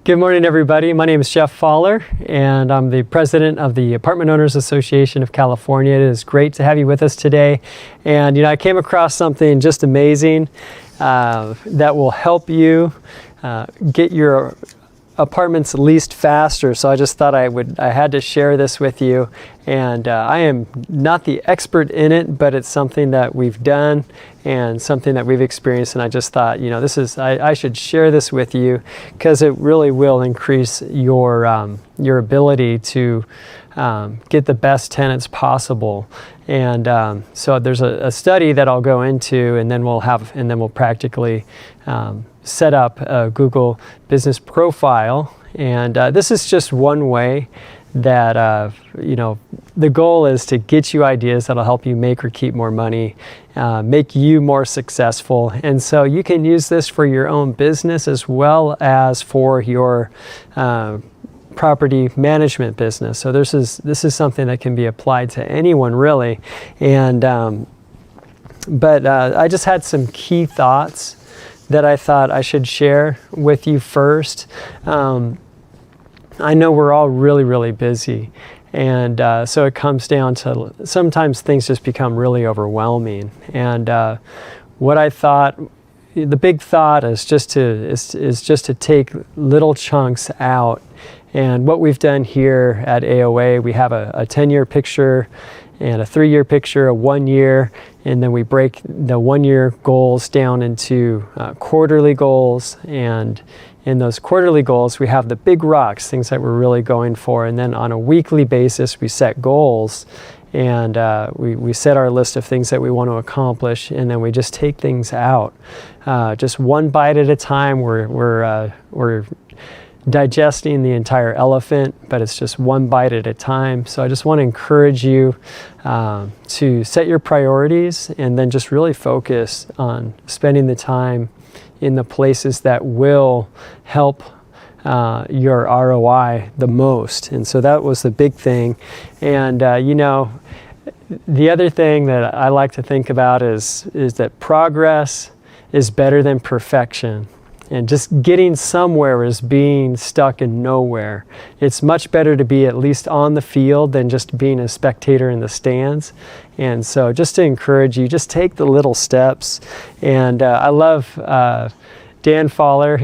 Good morning, everybody. My name is Jeff Fowler, and I'm the president of the Apartment Owners Association of California. It is great to have you with us today. And I came across something just amazing that will help you get your apartments leased faster. So I just thought I had to share this with you. And I am not the expert in it, but it's something that we've done and something that we've experienced. And I just thought, I should share this with you because it really will increase your ability to get the best tenants possible. And so there's a study that I'll go into, and then we'll practically set up a Google business profile. And this is just one way that, the goal is to get you ideas that'll help you make or keep more money, make you more successful. And so you can use this for your own business as well as for your property management business. So this is something that can be applied to anyone really. And but I just had some key thoughts that I thought I should share with you first. I know we're all really, really busy. And so it comes down to sometimes things just become really overwhelming. And what I thought, the big thought is just to take little chunks out. And what we've done here at AOA, we have a 10-year picture and a 3-year picture, a 1 year, and then we break the 1 year goals down into quarterly goals. And in those quarterly goals, we have the big rocks, things that we're really going for. And then on a weekly basis, we set goals, and we set our list of things that we want to accomplish, and then we just take things out. Just one bite at a time. We're digesting the entire elephant, but it's just one bite at a time. So I just want to encourage you to set your priorities and then just really focus on spending the time in the places that will help your ROI the most. And so that was the big thing. And the other thing that I like to think about is that progress is better than perfection. And just getting somewhere is being stuck in nowhere. It's much better to be at least on the field than just being a spectator in the stands. And so just to encourage you, just take the little steps. And I love Dan Fowler,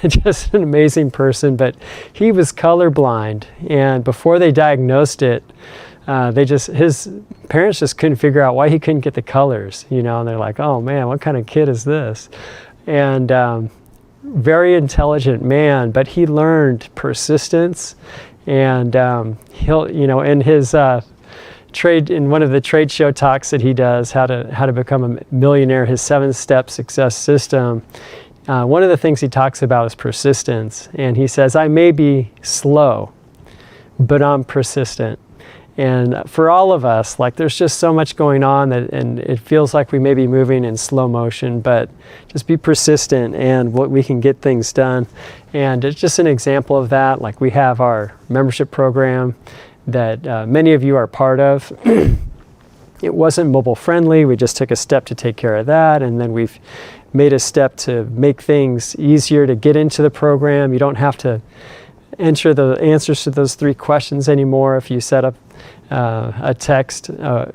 just an amazing person, but he was colorblind. And before they diagnosed it, his parents just couldn't figure out why he couldn't get the colors, and they're like, oh man, what kind of kid is this? And very intelligent man, but he learned persistence. And he'll, in his in one of the trade show talks that he does, how to become a millionaire, his 7-step success system. One of the things he talks about is persistence, and he says, "I may be slow, but I'm persistent." And for all of us, there's just so much going on and it feels like we may be moving in slow motion, but just be persistent and we can get things done. And it's just an example of that. We have our membership program that many of you are part of. It wasn't mobile friendly. We just took a step to take care of that. And then we've made a step to make things easier to get into the program. You don't have to enter the answers to those 3 questions anymore if you set up a text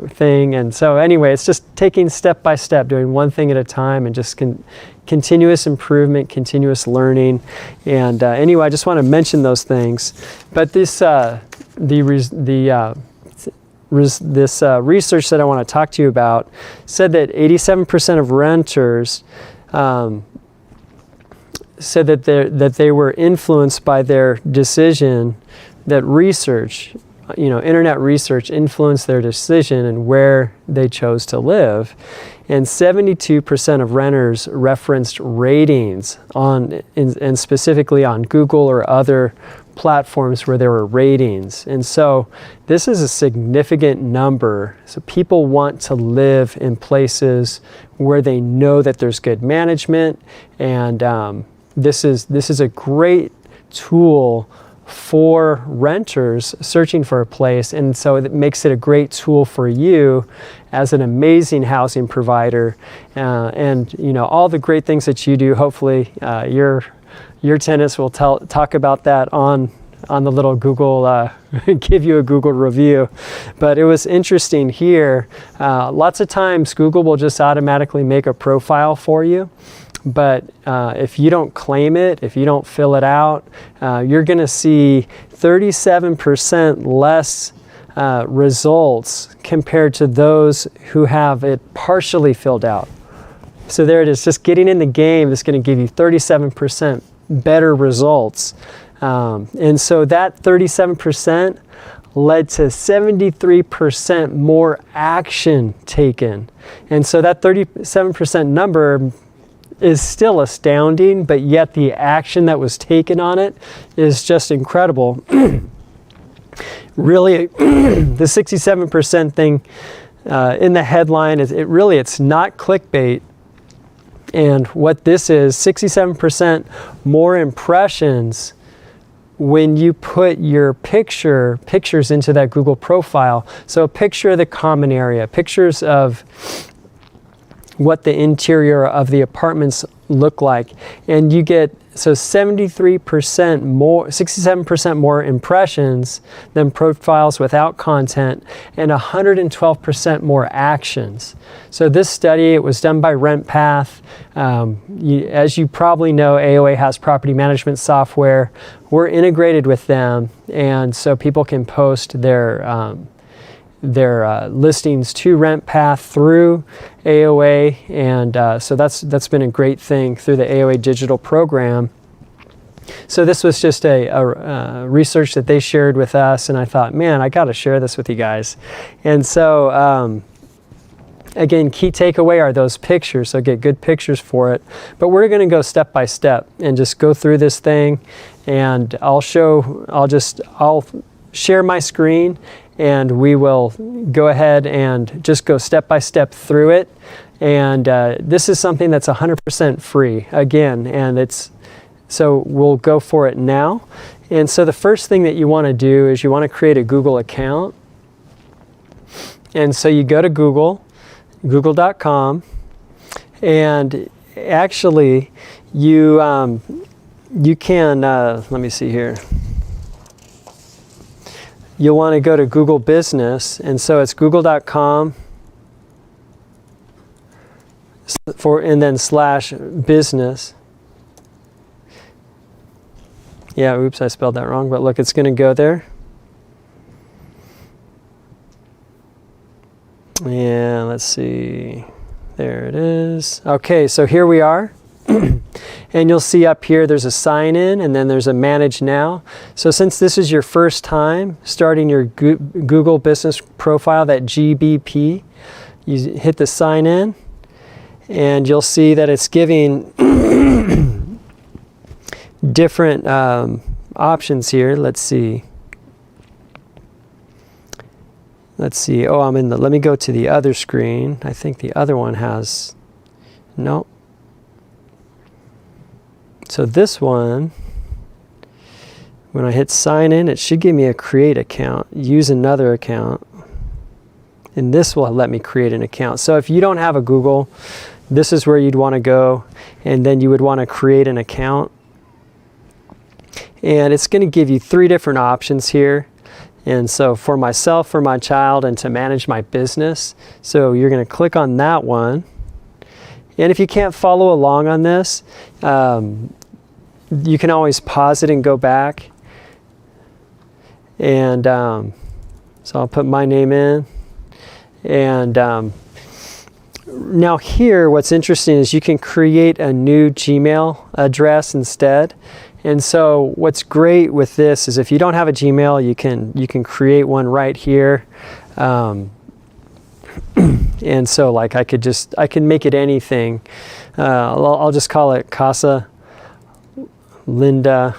thing. And so anyway, it's just taking step by step, doing one thing at a time, and just continuous improvement, continuous learning. And anyway, I just want to mention those things. But this research that I want to talk to you about said that 87% of renters said that they were influenced by their decision, that research, internet research influenced their decision and where they chose to live. And 72% of renters referenced ratings and specifically on Google or other platforms where there were ratings. And so this is a significant number. So people want to live in places where they know that there's good management, and this is a great tool for renters searching for a place. And so it makes it a great tool for you as an amazing housing provider, and all the great things that you do. Hopefully your tenants will talk about that on the little Google, give you a Google review. But it was interesting here. Lots of times Google will just automatically make a profile for you. But if you don't claim it, if you don't fill it out, you're going to see 37% less results compared to those who have it partially filled out. So there it is, just getting in the game is going to give you 37% better results. And so that 37% led to 73% more action taken. And so that 37% number is still astounding, but yet the action that was taken on it is just incredible. Really, the 67% thing in the headline is it's not clickbait. And what this is, 67% more impressions when you put your pictures into that Google profile. So a picture of the common area, pictures of what the interior of the apartments look like. And you get 73% more, 67% more impressions than profiles without content, and 112% more actions. So this study, it was done by RentPath. As you probably know, AOA has property management software. We're integrated with them, and so people can post their listings to RentPath through AOA, and so that's been a great thing through the AOA digital program. So this was just a research that they shared with us, and I thought, man, I got to share this with you guys. And so again, key takeaway are those pictures, so get good pictures for it. But we're going to go step by step and just go through this thing, and I'll share my screen, and we will go ahead and just go step by step through it. And this is something that's 100% free, again, and so we'll go for it now. And so the first thing that you want to do is you want to create a Google account. And so you go to Google, google.com, and actually you can, let me see here. You'll want to go to Google Business, and so it's google.com and then /business. Yeah, oops, I spelled that wrong, but look, it's going to go there. And let's see, there it is. Okay, so here we are. And you'll see up here there's a sign in, and then there's a manage now. So since this is your first time starting your Google business profile, that GBP, you hit the sign in, and you'll see that it's giving different options here. Let's see. Oh, let me go to the other screen. I think the other one has, no. So this one, when I hit sign in, it should give me a create account, use another account, and this will let me create an account. So if you don't have a Google, this is where you'd want to go, and then you would want to create an account. And it's going to give you 3 different options here. And so for myself, for my child, and to manage my business. So you're going to click on that one. And if you can't follow along on this, you can always pause it and go back. And so I'll put my name in. And now here, what's interesting is you can create a new Gmail address instead. And so what's great with this is if you don't have a Gmail, you can create one right here. And so like I can make it anything. I'll just call it Casa Linda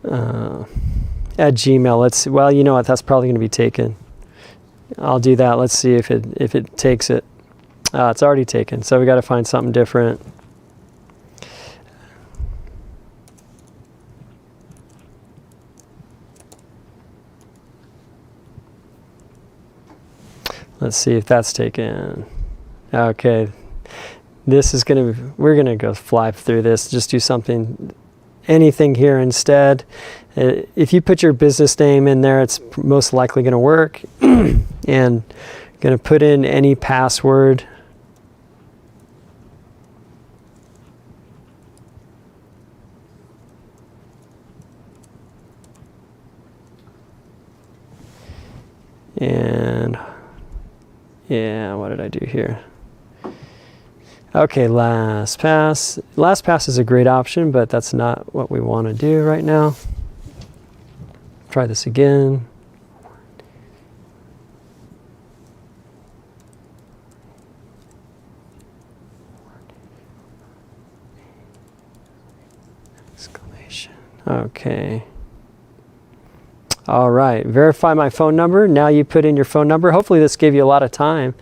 at Gmail. Let's see. Well, you know what? That's probably going to be taken. I'll do that. Let's see if it takes it. It's already taken. So we got to find something different. Let's see if that's taken. Okay. we're gonna go fly through this, just do anything here instead. If you put your business name in there, it's most likely gonna work. And gonna put in any password. And yeah, what did I do here? Okay, LastPass. LastPass is a great option, but that's not what we want to do right now. Try this again. Exclamation. Okay. All right, verify my phone number. Now you put in your phone number. Hopefully this gave you a lot of time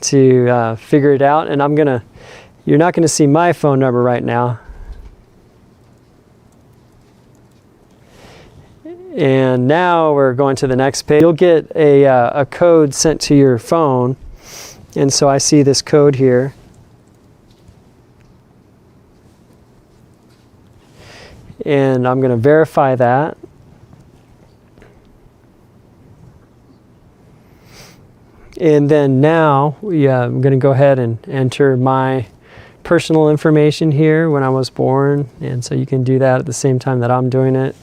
to figure it out. And you're not gonna see my phone number right now. And now we're going to the next page. You'll get a code sent to your phone. And so I see this code here. And I'm gonna verify that. And then now, I'm going to go ahead and enter my personal information here when I was born. And so you can do that at the same time that I'm doing it.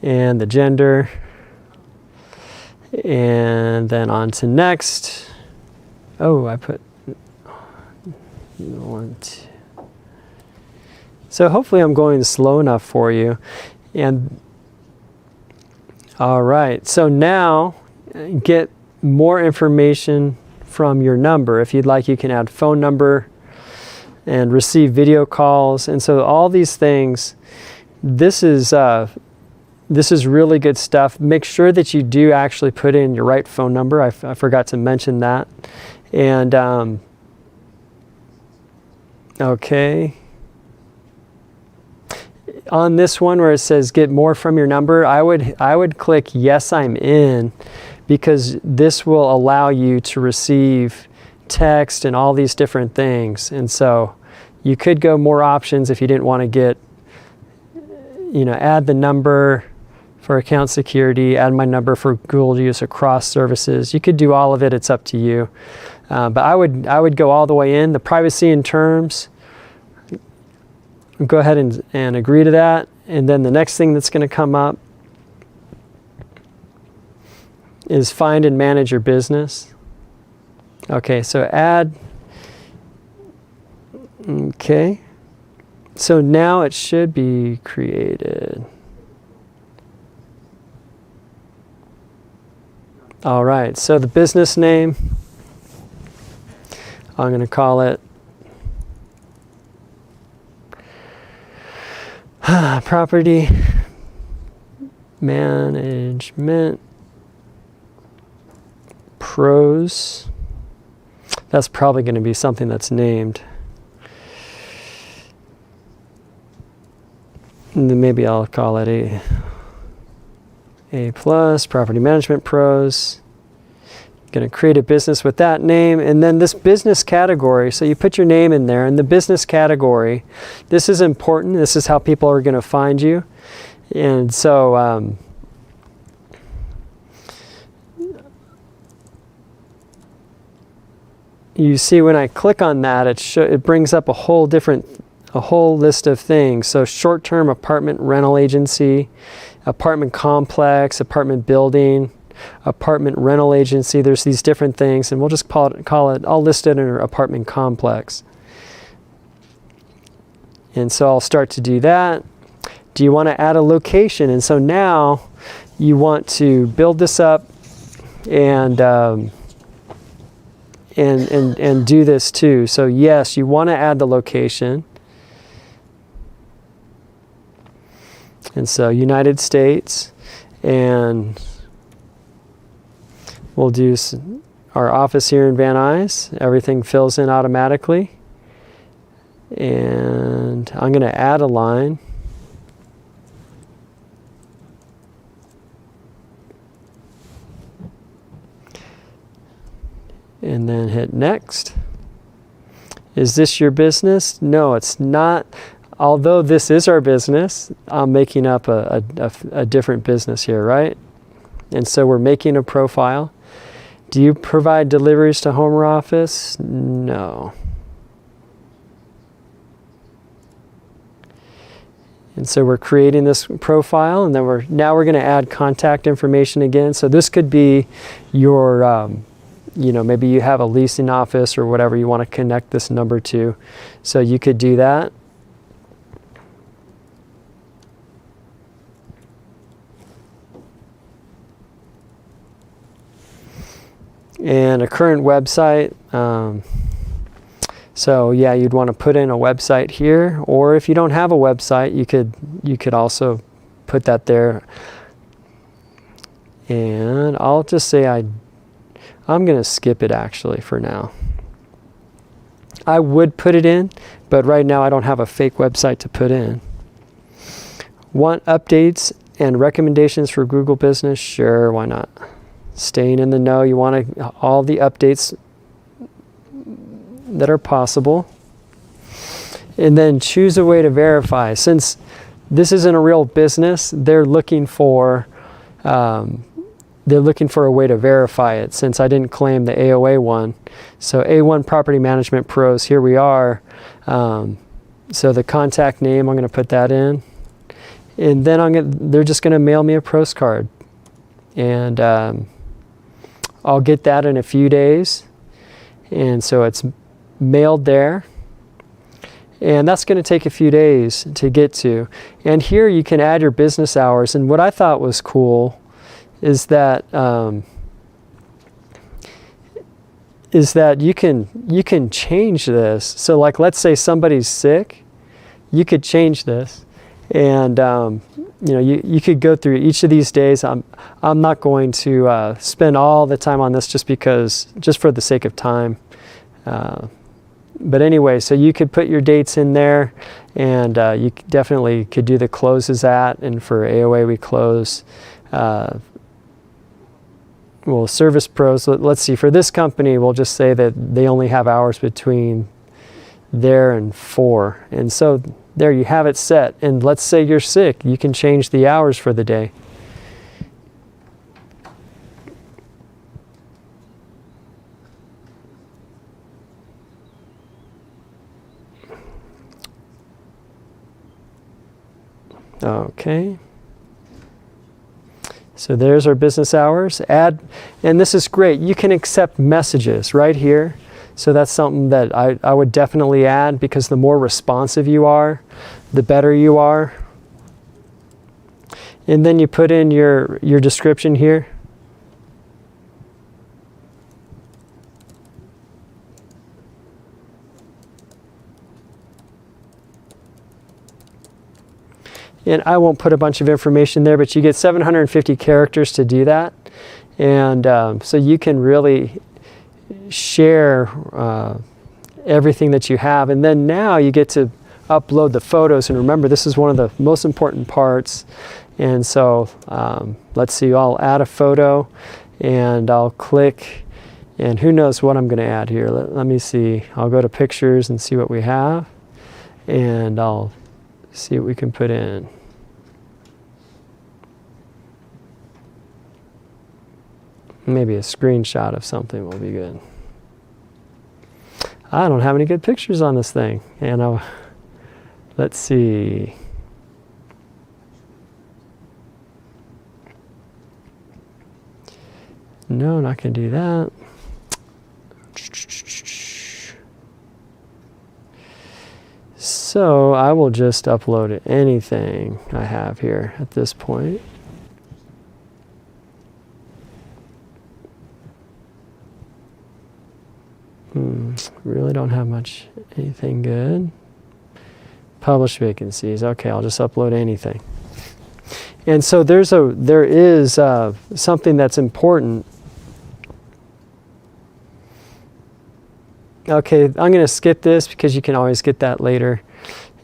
And the gender. And then on to next. Oh, I put 1, 2. So hopefully I'm going slow enough for you. And all right, so now get more information from your number. If you'd like, you can add phone number and receive video calls. And so all these things, this is really good stuff. Make sure that you do actually put in your right phone number. I forgot to mention that. And okay. On this one where it says get more from your number, I would click yes, I'm in, because this will allow you to receive text and all these different things. And so you could go more options if you didn't want to get, add the number for account security, add my number for Google use across services. You could do all of it, it's up to you. But I would go all the way in. The privacy and terms, go ahead and agree to that. And then the next thing that's going to come up is find and manage your business. Okay, so add. Okay. So now it should be created. All right, so the business name, I'm going to call it Property Management Pros. That's probably going to be something that's named. And then maybe I'll call it A plus, Property Management Pros. Going to create a business with that name, and then this business category. So you put your name in there, and the business category, this is important. This is how people are going to find you. And so you see when I click on that, it brings up a whole list of things. So short-term apartment rental agency, apartment complex, apartment building, apartment rental agency. There's these different things, and we'll just call it, I'll list it under apartment complex. And so I'll start to do that. Do you want to add a location? And so now you want to build this up and do this too. So yes, you want to add the location. And so United States, and we'll do our office here in Van Nuys. Everything fills in automatically. And I'm going to add a line. And and then hit next. Is this your business? No, it's not. Although this is our business, I'm making up a different business here, right? And so we're making a profile. Do you provide deliveries to home or office? No. And so we're creating this profile, and then now we're going to add contact information again. So this could be your, maybe you have a leasing office or whatever you want to connect this number to. So you could do that. And a current website. So yeah, you'd want to put in a website here, or if you don't have a website, you could also put that there. And I'll just say I'm going to skip it actually for now. I would put it in, but right now I don't have a fake website to put in. Want updates and recommendations for Google Business? Sure, why not? Staying in the know, you want all the updates that are possible. And then choose a way to verify. Since this isn't a real business, they're looking for a way to verify it, since I didn't claim the AOA one. So A1 Property Management Pros, here we are. So the contact name, I'm going to put that in. And then they're just going to mail me a postcard. And I'll get that in a few days. And so it's mailed there. And that's going to take a few days to get to. And here you can add your business hours. And what I thought was cool is that you can change this. So like, let's say somebody's sick, you could change this. And you could go through each of these days. I'm not going to spend all the time on this just for the sake of time. But anyway, so you could put your dates in there, and you definitely could do the closes at. And for AOA, we close. Service pros. Let's see. For this company, we'll just say that they only have hours between there and 4, and so there you have it set. And let's say you're sick, you can change the hours for the day. Okay. So there's our business hours. Add, and this is great. You can accept messages right here. So that's something that I would definitely add, because the more responsive you are, the better you are. And then you put in your description here. And I won't put a bunch of information there, but you get 750 characters to do that. And so you can really share everything that you have. And then now you get to upload the photos. And remember, this is one of the most important parts. And so let's see, I'll add a photo, and I'll click, and who knows what I'm going to add here. Let me see. I'll go to pictures and see what we have, and I'll see what we can put in. Maybe a screenshot of something will be good. I don't have any good pictures on this thing. And let's see. No, not going to do that. So I will just upload anything I have here at this point. Really don't have anything good. Publish vacancies. Okay, I'll just upload anything. And so there is something that's important. Okay, I'm going to skip this because you can always get that later.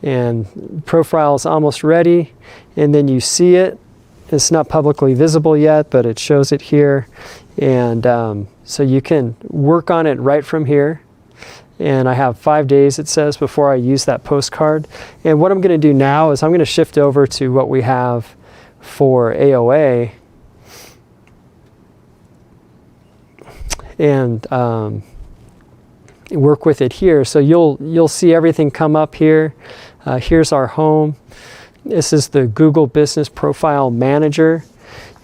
And profile is almost ready, and then you see it, It's not publicly visible yet, but it shows it here. And so you can work on it right from here. And I have 5 days, it says, before I use that postcard. And what I'm going to do now is I'm going to shift over to what we have for AOA. And work with it here. So you'll see everything come up here. Here's our home. This is the Google Business Profile Manager.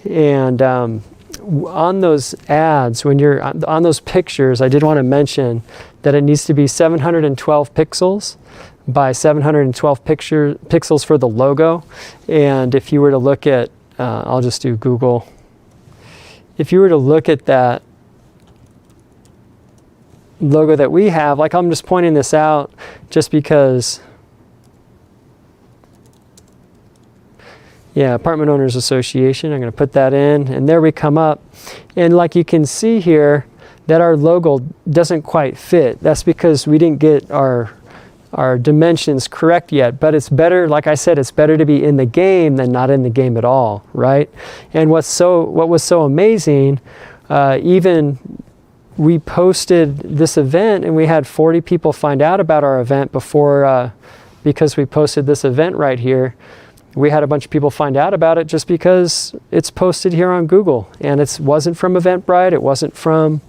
And on those ads, when you're on those pictures, I did want to mention that it needs to be 712 pixels by 712 pixels for the logo. And if you were to look at, I'll just do Google. If you were to look at that logo that we have, like I'm just pointing this out just because, yeah, Apartment Owners Association, I'm going to put that in, and there we come up. And like you can see here, that our logo doesn't quite fit. That's because we didn't get our dimensions correct yet, but it's better, like I said, it's better to be in the game than not in the game at all, right? And what was so amazing, even we posted this event and we had 40 people find out about our event before, because we posted this event right here. We had a bunch of people find out about it just because it's posted here on Google, and it wasn't from Eventbrite. It wasn't from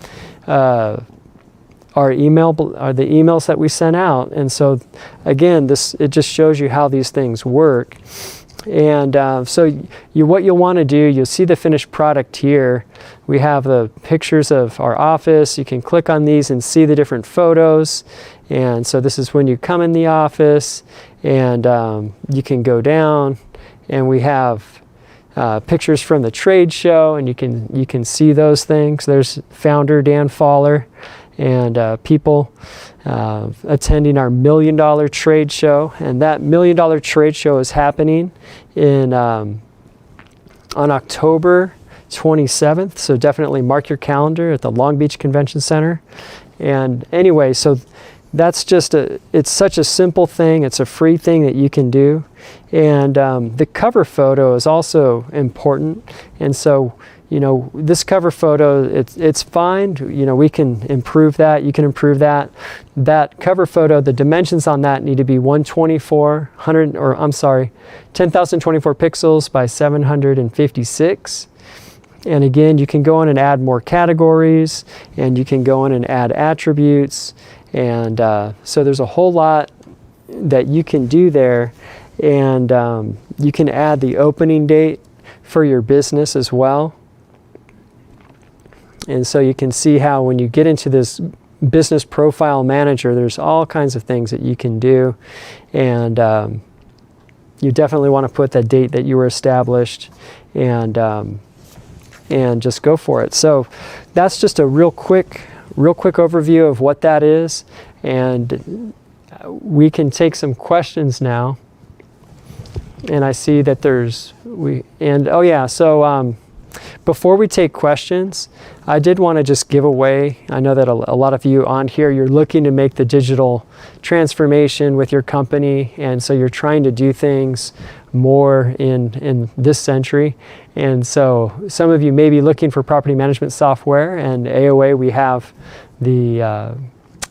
our email, or the emails that we sent out. And so again, it just shows you how these things work. And so what you'll want to do, you'll see the finished product here. We have the pictures of our office. You can click on these and see the different photos. And so this is when you come in the office, and you can go down, and we have pictures from the trade show, and you can see those things. There's founder Dan Faller and people attending our $1 million trade show. And that $1 million trade show is happening on October 27th. So definitely mark your calendar at the Long Beach Convention Center. And anyway, so that's just it's such a simple thing. It's a free thing that you can do. And the cover photo is also important. And so, this cover photo, it's fine. We can improve that. You can improve that. That cover photo, the dimensions on that need to be 1024 pixels by 756. And again, you can go in and add more categories, and you can go in and add attributes. And so there's a whole lot that you can do there. And you can add the opening date for your business as well. And so you can see how when you get into this business profile manager, there's all kinds of things that you can do. And you definitely want to put that date that you were established, and just go for it. So that's just a real quick overview of what that is. And we can take some questions now. And I see that before we take questions, I did want to just give away, I know that a lot of you on here, you're looking to make the digital transformation with your company, and so you're trying to do things more in this century. And so some of you may be looking for property management software, and AOA, we have the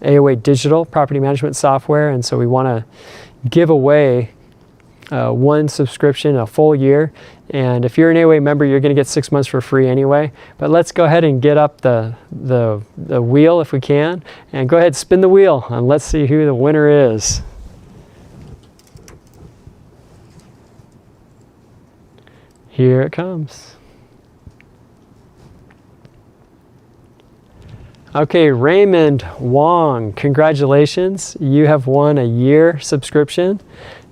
AOA digital property management software, and so we want to give away one subscription, a full year. And if you're an AOA member, you're going to get 6 months for free anyway. But let's go ahead and get up the wheel if we can, and go ahead, spin the wheel, and let's see who the winner is. Here it comes. Okay, Raymond Wong, congratulations. You have won a year subscription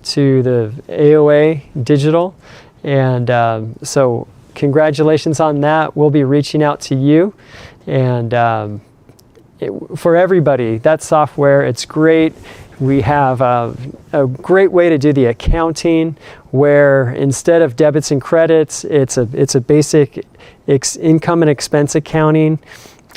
to the AOA Digital. And so congratulations on that. We'll be reaching out to you. And for everybody, that software, it's great. We have a great way to do the accounting, where instead of debits and credits, it's a basic income and expense accounting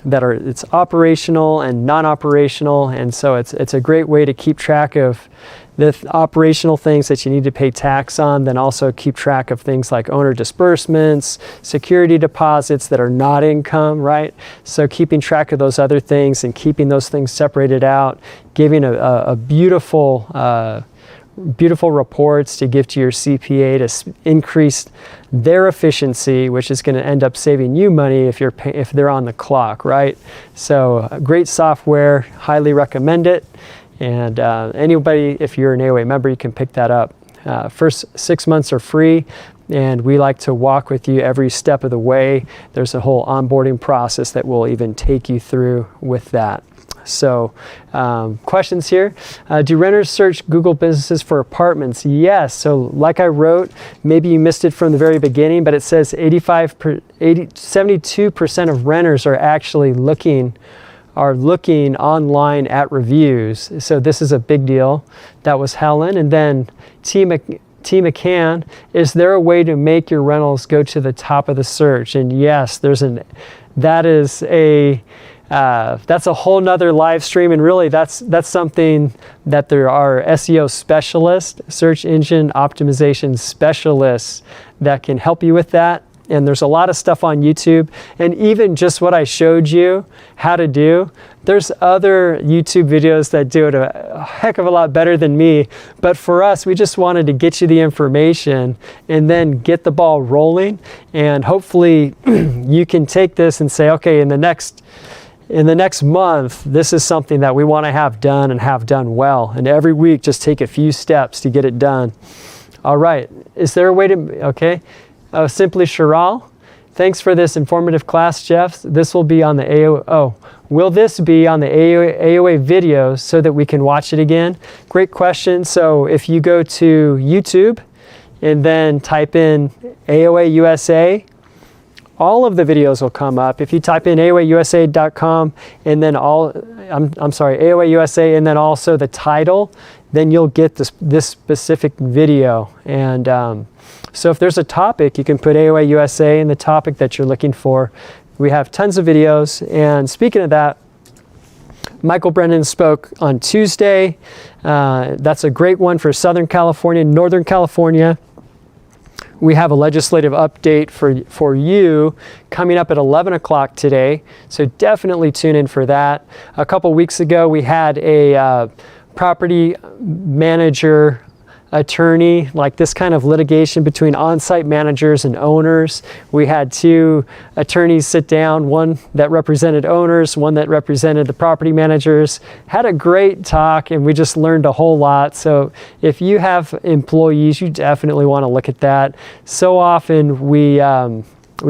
it's operational and non-operational. And so it's a great way to keep track of the operational things that you need to pay tax on, then also keep track of things like owner disbursements, security deposits that are not income, right? So keeping track of those other things and keeping those things separated out, giving a beautiful reports to give to your CPA to increase their efficiency, which is going to end up saving you money if they're on the clock, right? So great software, highly recommend it. And anybody, if you're an AOA member, you can pick that up. First 6 months are free, and we like to walk with you every step of the way. There's a whole onboarding process that will even take you through with that. So questions here. Do renters search Google businesses for apartments? Yes. So like I wrote, maybe you missed it from the very beginning, but it says 72% of renters are actually looking online at reviews. So this is a big deal. That was Helen. And then T. McCann, is there a way to make your rentals go to the top of the search? And yes, that's a whole nother live stream, and really that's something that there are SEO specialists, search engine optimization specialists, that can help you with that. And there's a lot of stuff on YouTube, and even just what I showed you how to do, there's other YouTube videos that do it a heck of a lot better than me. But for us, we just wanted to get you the information and then get the ball rolling, and hopefully you can take this and say, okay, in the next month, this is something that we want to have done and have done well. And every week, just take a few steps to get it done. All right. Is there a way to, okay. Simply Chiral, thanks for this informative class, Jeff. This will be on the AOA. Will this be on the AOA video so that we can watch it again? Great question. So if you go to YouTube and then type in AOA USA, all of the videos will come up. If you type in AOAUSA.com and then AOA USA, and then also the title, then you'll get this specific video. And so if there's a topic, you can put AOA USA in the topic that you're looking for. We have tons of videos. And speaking of that, Michael Brennan spoke on Tuesday. That's a great one for Southern California, Northern California. We have a legislative update for you coming up at 11 o'clock today, so definitely tune in for that. A couple weeks ago, we had a property manager attorney, like this kind of litigation between on-site managers and owners. We had two attorneys sit down, one that represented owners, one that represented the property managers. Had a great talk, and we just learned a whole lot. So if you have employees, you definitely want to look at that. So often we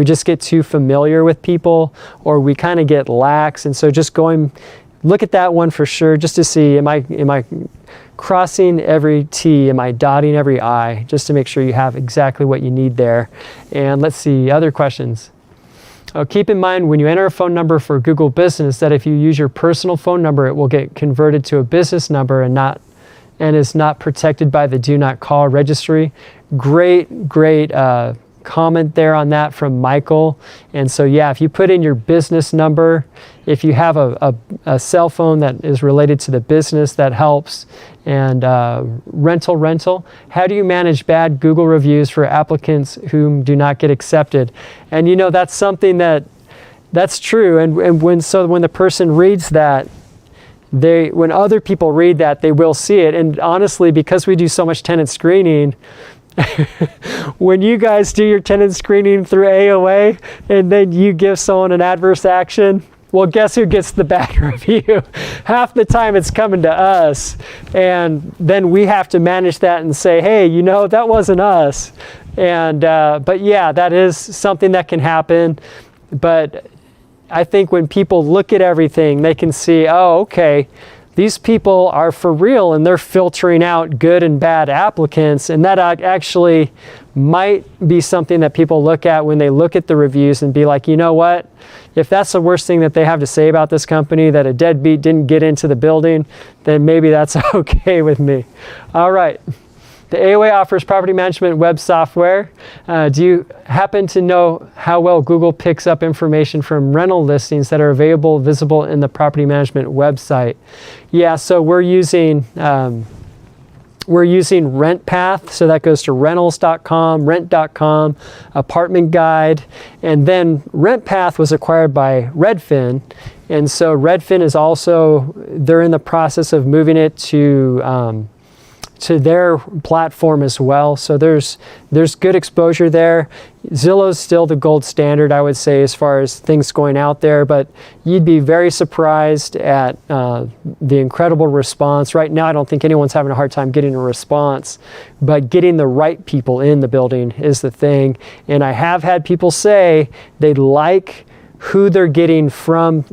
just get too familiar with people, or we kind of get lax. And so just look at that one for sure, just to see, am I crossing every T, am I dotting every I, just to make sure you have exactly what you need there. And let's see, other questions. Keep in mind when you enter a phone number for Google Business that if you use your personal phone number, it will get converted to a business number and is not protected by the Do Not Call registry. Great comment there on that from Michael. And so yeah, if you put in your business number, if you have a cell phone that is related to the business, that helps. And rental, how do you manage bad Google reviews for applicants whom do not get accepted? And you know, that's something that's true. And when the person reads that, when other people read that, they will see it. And honestly, because we do so much tenant screening, when you guys do your tenant screening through AOA and then you give someone an adverse action, well, guess who gets the bad review? Half the time it's coming to us, and then we have to manage that and say, hey, you know, that wasn't us. And but yeah, that is something that can happen. But I think when people look at everything, they can see, oh, okay, these people are for real, and they're filtering out good and bad applicants. And that actually might be something that people look at when they look at the reviews and be like, you know what? If that's the worst thing that they have to say about this company, that a deadbeat didn't get into the building, then maybe that's okay with me. All right. The AOA offers property management web software. Do you happen to know how well Google picks up information from rental listings that are visible in the property management website? Yeah, so we're using We're using RentPath, so that goes to rentals.com, rent.com, Apartment Guide, and then RentPath was acquired by Redfin, and so Redfin is also, they're in the process of moving it to their platform as well. So there's good exposure there. Zillow's still the gold standard, I would say, as far as things going out there, but you'd be very surprised at the incredible response. Right now, I don't think anyone's having a hard time getting a response, but getting the right people in the building is the thing. And I have had people say they like who they're getting from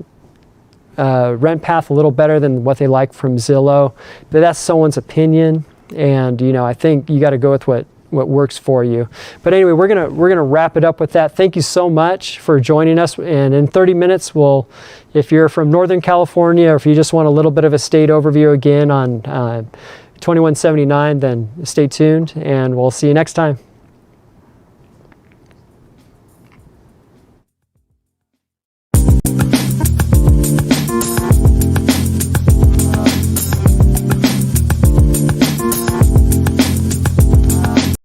RentPath a little better than what they like from Zillow, but that's someone's opinion. And I think you got to go with what works for you. But anyway, we're gonna wrap it up with that. Thank you so much for joining us. And in 30 minutes, if you're from Northern California, or if you just want a little bit of a state overview again on 2179, then stay tuned, and we'll see you next time.